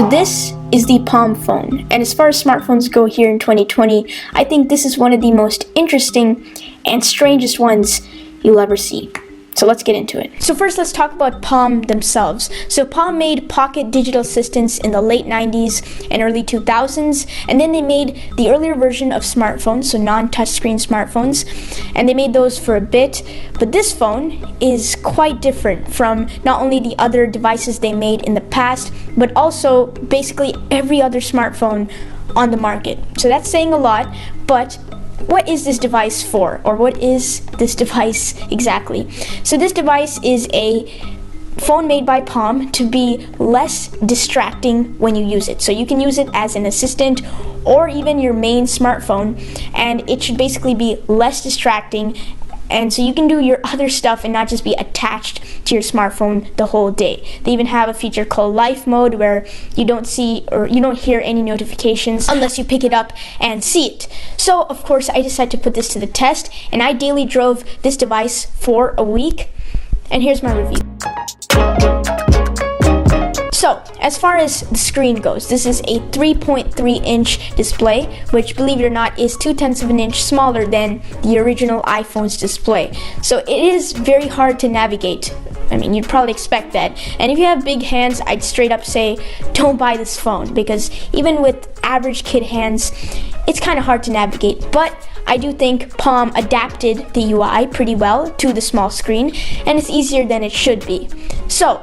So this is the Palm phone, and as far as smartphones go here in 2020, I think this is one of the most interesting and strangest ones you'll ever see. So let's get into it. So first, let's talk about Palm themselves. So Palm made pocket digital assistants in the late 90s and early 2000s, and then they made the earlier version of smartphones, so non-touchscreen smartphones, and they made those for a bit. But this phone is quite different from not only the other devices they made in the past, but also basically every other smartphone on the market. So that's saying a lot, but what is this device for, or what is this device exactly? So this device is a phone made by Palm to be less distracting when you use it. So you can use it as an assistant or even your main smartphone, and it should basically be less distracting, and so you can do your other stuff and not just be attached to your smartphone the whole day. They even have a feature called Life Mode where you don't see or you don't hear any notifications unless you pick it up and see it. So of course I decided to put this to the test, and I daily drove this device for a week, and here's my review. So, as far as the screen goes, this is a 3.3-inch display, which, believe it or not, is 0.2 of an inch smaller than the original iPhone's display. So it is very hard to navigate. I mean, you'd probably expect that. And if you have big hands, I'd straight up say, don't buy this phone, because even with average kid hands, it's kind of hard to navigate. But I do think Palm adapted the UI pretty well to the small screen, and it's easier than it should be. So,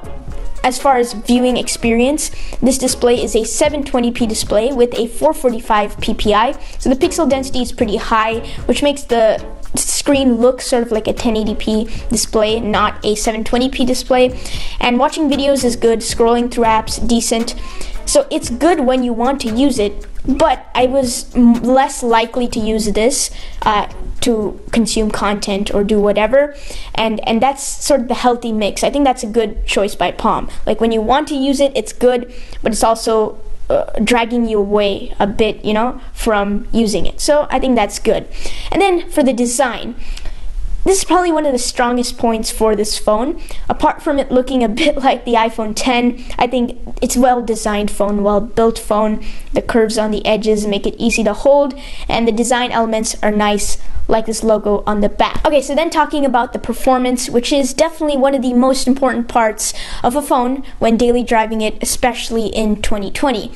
as far as viewing experience, this display is a 720p display with a 445 ppi, so the pixel density is pretty high, which makes the screen look sort of like a 1080p display, not a 720p display. And watching videos is good, scrolling through apps, decent. So it's good when you want to use it, but I was less likely to use this to consume content or do whatever, and that's sort of the healthy mix. I think that's a good choice by Palm. Like when you want to use it, it's good, but it's also dragging you away a bit, you know, from using it. So I think that's good. And then for the design, this is probably one of the strongest points for this phone. Apart from it looking a bit like the iPhone X, I think it's well-designed phone, well-built phone. The curves on the edges make it easy to hold, and the design elements are nice, like this logo on the back. Okay, so then talking about the performance, which is definitely one of the most important parts of a phone when daily driving it, especially in 2020.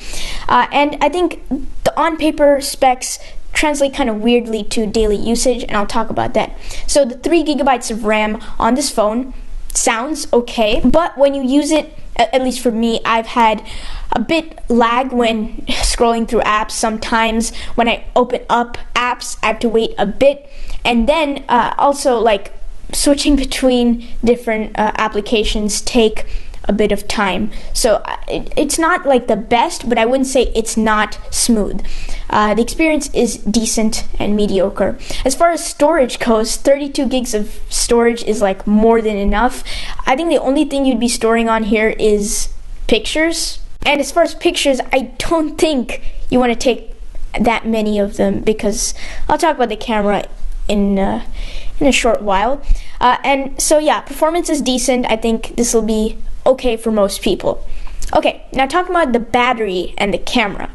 And I think the on-paper specs translate kind of weirdly to daily usage, and I'll talk about that. So the 3 gigabytes of RAM on this phone sounds okay, but when you use it, at least for me, I've had a bit lag when scrolling through apps. Sometimes when I open up apps, I have to wait a bit, and then also like switching between different applications take a bit of time. So it's not like the best, but I wouldn't say it's not smooth. The experience is decent and mediocre. As far as storage goes, 32 gigs of storage is like more than enough. I think the only thing you'd be storing on here is pictures. And as far as pictures, I don't think you want to take that many of them, because I'll talk about the camera in a short while. And so yeah, performance is decent. I think this will be okay for most people. Okay, now talking about the battery and the camera.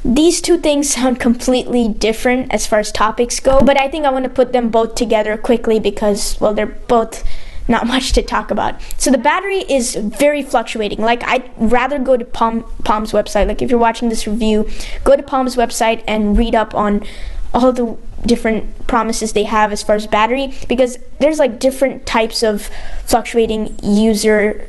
These two things sound completely different as far as topics go, but I think I want to put them both together quickly because, well, they're both not much to talk about. So the battery is very fluctuating. Like, I'd rather go to Palm's website. Like, if you're watching this review, go to Palm's website and read up on all the different promises they have as far as battery, because there's like different types of fluctuating user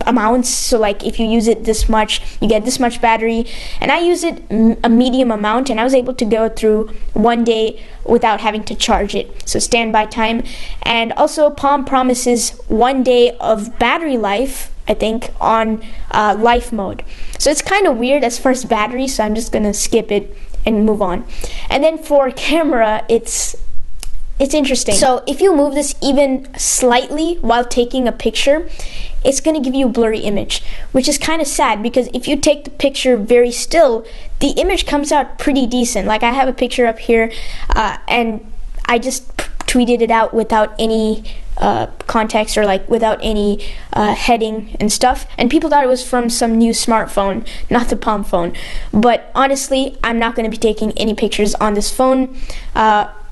amounts. So like if you use it this much, you get this much battery, and I use it a medium amount, and I was able to go through one day without having to charge it, so standby time. And also Palm promises 1 day of battery life, I think, on Life Mode. So it's kind of weird as far as battery, so I'm just gonna skip it and move on. And then for camera, it's interesting. So if you move this even slightly while taking a picture, it's going to give you a blurry image, which is kind of sad, because if you take the picture very still, the image comes out pretty decent. Like I have a picture up here, and I just tweeted it out without any context, or like without any heading and stuff, and people thought it was from some new smartphone, not the Palm phone. But honestly, I'm not going to be taking any pictures on this phone.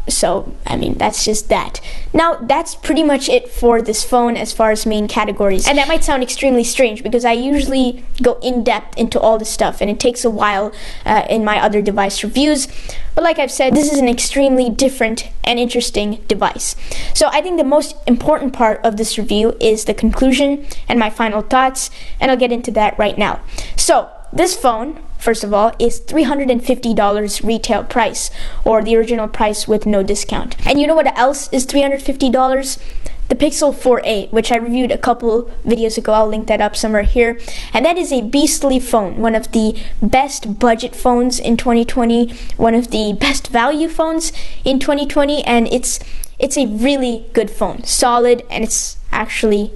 So, I mean, that's just that. Now, that's pretty much it for this phone as far as main categories. And that might sound extremely strange because I usually go in depth into all this stuff, and it takes a while in my other device reviews. But like I've said, this is an extremely different and interesting device. So I think the most important part of this review is the conclusion and my final thoughts, and I'll get into that right now. So, this phone, first of all, is $350 retail price, or the original price with no discount. And you know what else is $350? The Pixel 4a, which I reviewed a couple videos ago. I'll link that up somewhere here. And that is a beastly phone, one of the best budget phones in 2020, one of the best value phones in 2020, and it's a really good phone, solid, and it's actually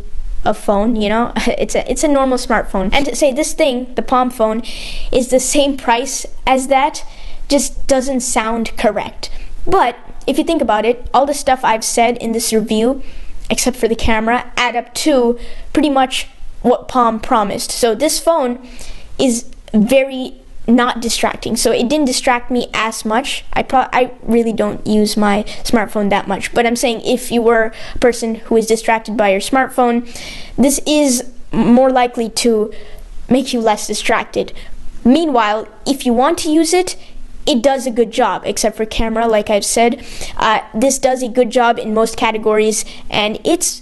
a phone, you know. It's a normal smartphone. And to say this thing, the Palm phone, is the same price as that just doesn't sound correct. But if you think about it, all the stuff I've said in this review, except for the camera, add up to pretty much what Palm promised. So this phone is very not distracting, so it didn't distract me as much. I really don't use my smartphone that much, but I'm saying if you were a person who is distracted by your smartphone, this is more likely to make you less distracted. Meanwhile, if you want to use it, it does a good job, except for camera, like I've said. This does a good job in most categories, and it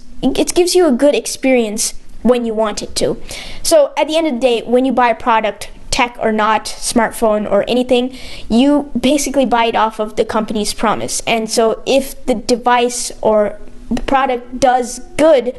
gives you a good experience when you want it to. So at the end of the day, when you buy a product, tech or not, smartphone or anything, you basically buy it off of the company's promise. And so if the device or the product does good,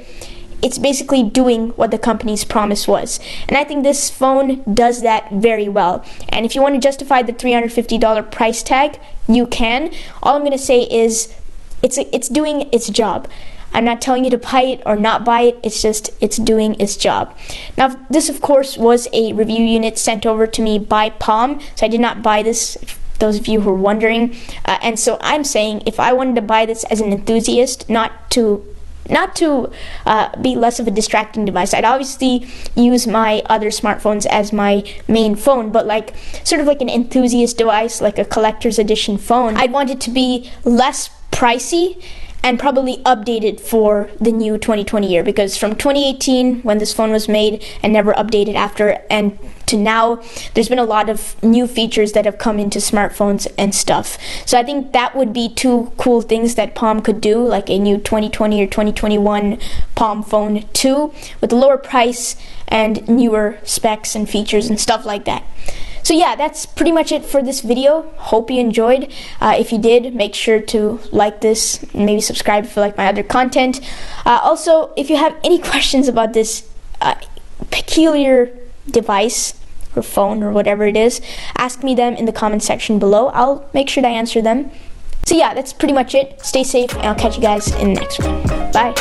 it's basically doing what the company's promise was. And I think this phone does that very well. And if you want to justify the $350 price tag, you can. All I'm going to say is it's doing its job. I'm not telling you to buy it or not buy it, it's doing its job. Now, this of course was a review unit sent over to me by Palm, so I did not buy this, those of you who are wondering. And so I'm saying if I wanted to buy this as an enthusiast, not to be less of a distracting device, I'd obviously use my other smartphones as my main phone, but like sort of like an enthusiast device, like a collector's edition phone, I'd want it to be less pricey and probably updated for the new 2020 year, because from 2018 when this phone was made and never updated after, and to now, there's been a lot of new features that have come into smartphones and stuff. So I think that would be two cool things that Palm could do, like a new 2020 or 2021 Palm phone 2 with a lower price and newer specs and features and stuff like that. So yeah, that's pretty much it for this video. Hope you enjoyed. If you did, make sure to like this and maybe subscribe if you like my other content. Also, if you have any questions about this peculiar device or phone or whatever it is, ask me them in the comment section below. I'll make sure to answer them. So yeah, that's pretty much it. Stay safe, and I'll catch you guys in the next one. Bye.